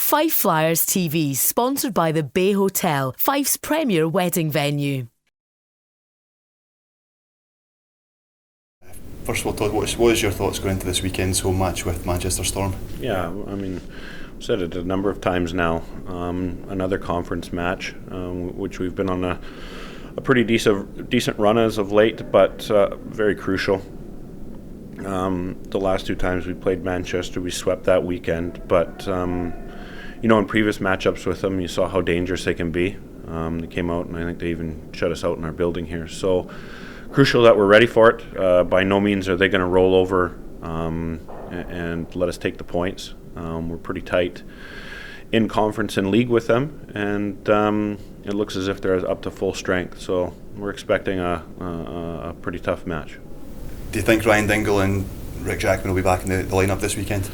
Fife Flyers TV, sponsored by the Bay Hotel, Fife's premier wedding venue. First of all, Todd, what is your thoughts going into this weekend's home match with Manchester Storm? Yeah, I mean, I've said it a number of times now. Another conference match, which we've been on a pretty decent run as of late, but very crucial. The last two times we played Manchester, we swept that weekend. But, in previous matchups with them, you saw how dangerous they can be. They came out, and I think they even shut us out in our building here. So, crucial that we're ready for it. By no means are they going to roll over and let us take the points. We're pretty tight in conference and league with them, and it looks as if they're up to full strength. So, we're expecting a pretty tough match. Do you think Ryan Dingle and Rick Jackman will be back in the lineup this weekend?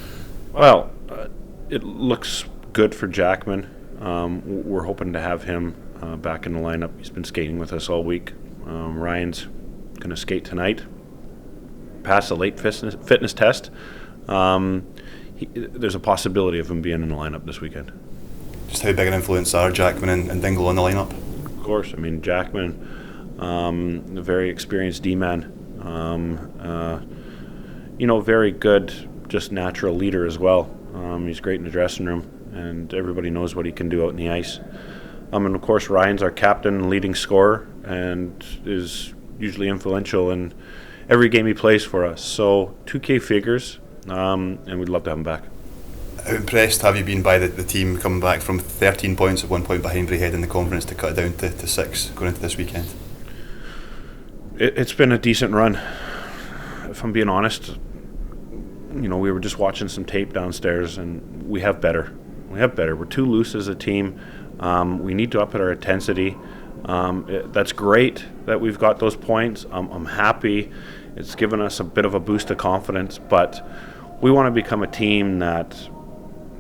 Well, it looks good for Jackman. We're hoping to have him back in the lineup. He's been skating with us all week. Ryan's going to skate tonight, pass the late fitness test. There's a possibility of him being in the lineup this weekend. Just how big an influence are Jackman and Dingle in the lineup? Of course. I mean, Jackman, a very experienced D-man. Very good, just natural leader as well. He's great in the dressing room, and everybody knows what he can do out in the ice. And of course, Ryan's our captain and leading scorer, and is usually influential in every game he plays for us. So 2K figures, and we'd love to have him back. How impressed have you been by the team coming back from 13 points at one point behind Braehead in the conference to cut it down to 6 going into this weekend? It's been a decent run. If I'm being honest, we were just watching some tape downstairs, and we have better. We're too loose as a team. We need to up our intensity. That's great that we've got those points. I'm happy. It's given us a bit of a boost of confidence, but we want to become a team that,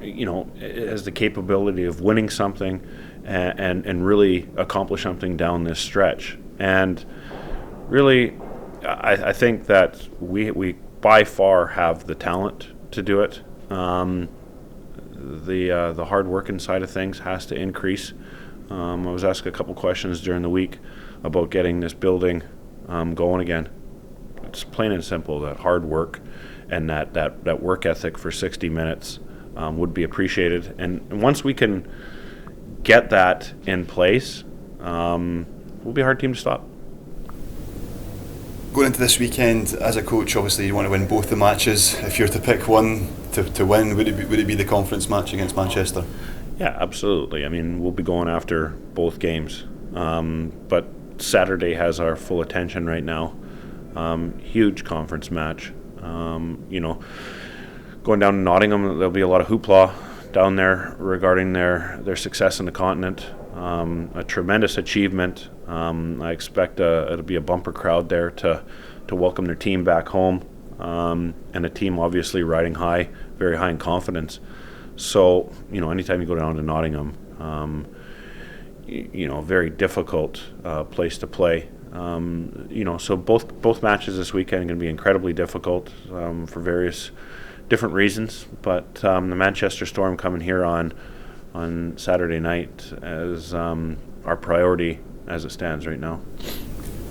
has the capability of winning something and really accomplish something down this stretch. And really, I think that we by far have the talent to do it. The hard working side of things has to increase. I was asked a couple questions during the week about getting this building going again. It's plain and simple that hard work and that work ethic for 60 minutes would be appreciated. And once we can get that in place, we'll be a hard team to stop. Going into this weekend, as a coach, obviously you want to win both the matches. If you're to pick one to win, would it be the conference match against Manchester? Yeah, absolutely. I mean, we'll be going after both games. But Saturday has our full attention right now. Huge conference match. Going down to Nottingham, there'll be a lot of hoopla down there regarding their success in the continent. A tremendous achievement. I expect it'll be a bumper crowd there to welcome their team back home, and a team obviously riding high, very high in confidence. So, anytime you go down to Nottingham, very difficult place to play. So both matches this weekend are going to be incredibly difficult for various different reasons. But the Manchester Storm coming here on Saturday night as our priority as it stands right now.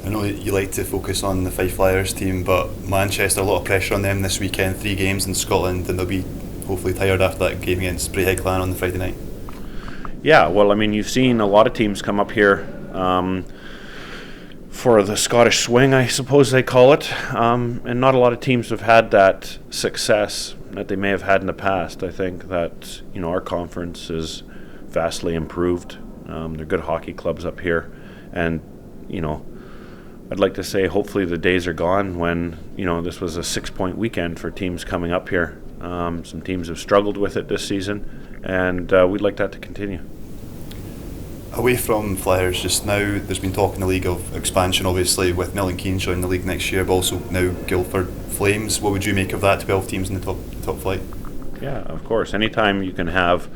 I know you like to focus on the Fife Flyers team, but Manchester, a lot of pressure on them this weekend, 3 games in Scotland, and they'll be hopefully tired after that game against Braehead Clan on the Friday night. Yeah, well, I mean, you've seen a lot of teams come up here for the Scottish swing, I suppose they call it, and not a lot of teams have had that success that they may have had in the past. I think that, our conference is vastly improved. They're good hockey clubs up here, and, I'd like to say hopefully the days are gone when, this was a 6-point weekend for teams coming up here. Some teams have struggled with it this season, and we'd like that to continue. Away from Flyers just now, there's been talk in the league of expansion, obviously, with Milton Keynes joining the league next year, but also now Guildford Flames. What would you make of that, 12 teams in the top flight? Yeah, of course. Anytime you can have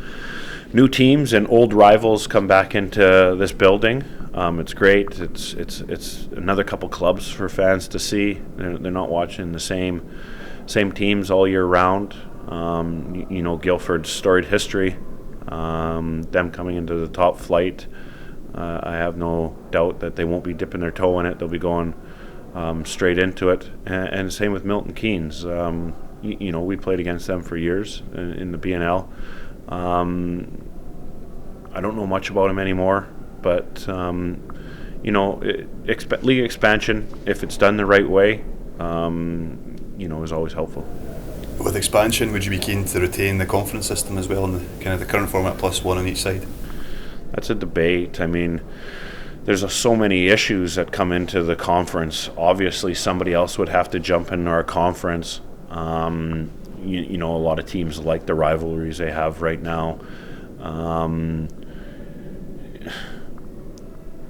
new teams and old rivals come back into this building, it's great. It's another couple clubs for fans to see. They're not watching the same teams all year round. Guildford's storied history Them coming into the top flight, I have no doubt that they won't be dipping their toe in it. They'll be going straight into it. And same with Milton Keynes. We played against them for years in the BNL. I don't know much about them anymore, but league expansion, if it's done the right way, is always helpful. With expansion, would you be keen to retain the conference system as well in the kind of the current format plus one on each side? That's a debate. I mean, there's so many issues that come into the conference. Obviously, somebody else would have to jump into our conference. A lot of teams like the rivalries they have right now.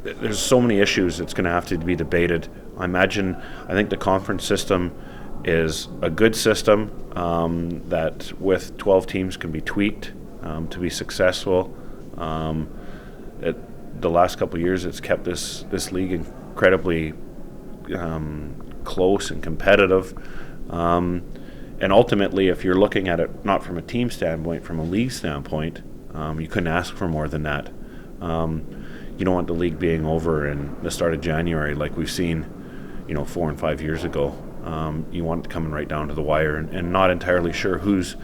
There's so many issues that's going to have to be debated. I think the conference system is a good system that with 12 teams can be tweaked to be successful. The last couple of years, it's kept this league incredibly close and competitive. And ultimately, if you're looking at it not from a team standpoint, from a league standpoint, you couldn't ask for more than that. You don't want the league being over in the start of January like we've seen, 4 and 5 years ago. You want it coming right down to the wire, and not entirely sure who's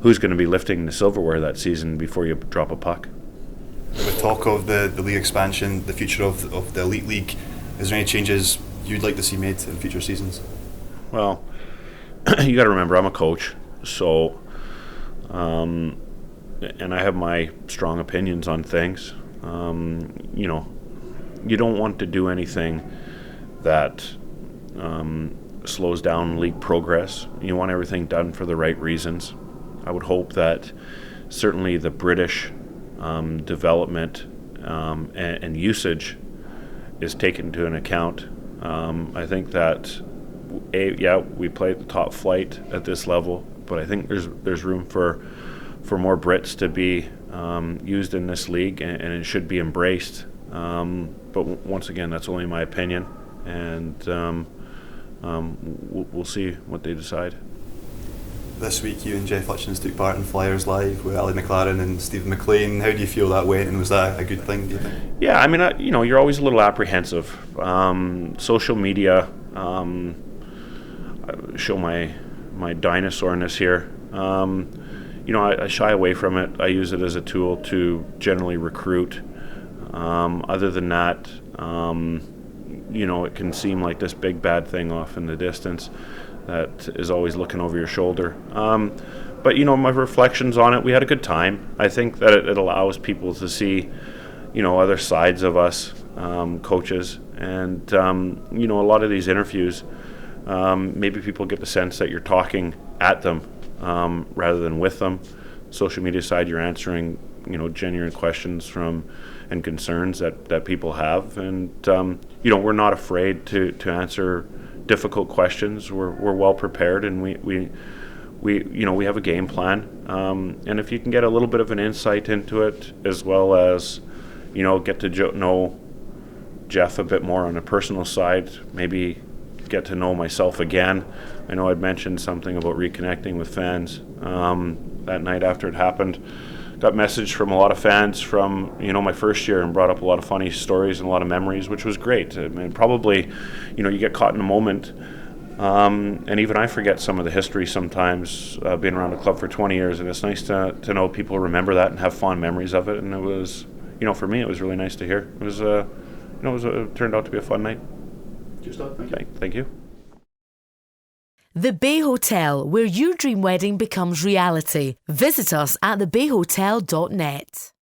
going to be lifting the silverware that season before you drop a puck. With talk of the league expansion, the future of the Elite League, is there any changes you'd like to see made in future seasons? Well, you got to remember, I'm a coach, so and I have my strong opinions on things. You don't want to do anything that slows down league progress. You want everything done for the right reasons. I would hope that certainly the British development and usage is taken into an account. I think that we play at the top flight at this level, but I think there's room for more Brits to be used in this league, and it should be embraced. But once again, that's only my opinion, and we'll see what they decide. This week, you and Jeff Hutchins took part in Flyers Live with Ali McLaren and Stephen McLean. How do you feel that went, and was that a good thing, do you think? Yeah, I mean, you're always a little apprehensive. Social media, show my dinosaur-ness here. I shy away from it. I use it as a tool to generally recruit. Other than that, it can seem like this big bad thing off in the distance that is always looking over your shoulder. But my reflections on it, we had a good time. I think that it allows people to see, other sides of us, coaches. And, a lot of these interviews, maybe people get the sense that you're talking at them rather than with them. Social media side, you're answering, genuine questions and concerns that people have. And, we're not afraid to answer difficult questions. We're well prepared, and we have a game plan. And if you can get a little bit of an insight into it, as well as get to know Jeff a bit more on a personal side, maybe get to know myself again. I know I'd mentioned something about reconnecting with fans that night after it happened. Got message from a lot of fans from my first year, and brought up a lot of funny stories and a lot of memories, which was great. I mean, probably you get caught in a moment, and even I forget some of the history sometimes, being around the club for 20 years, and it's nice to know people remember that and have fond memories of it. And it was for me, it was really nice to hear. It was it turned out to be a fun night. Good stuff. Thank you. The Bay Hotel, where your dream wedding becomes reality. Visit us at thebayhotel.net.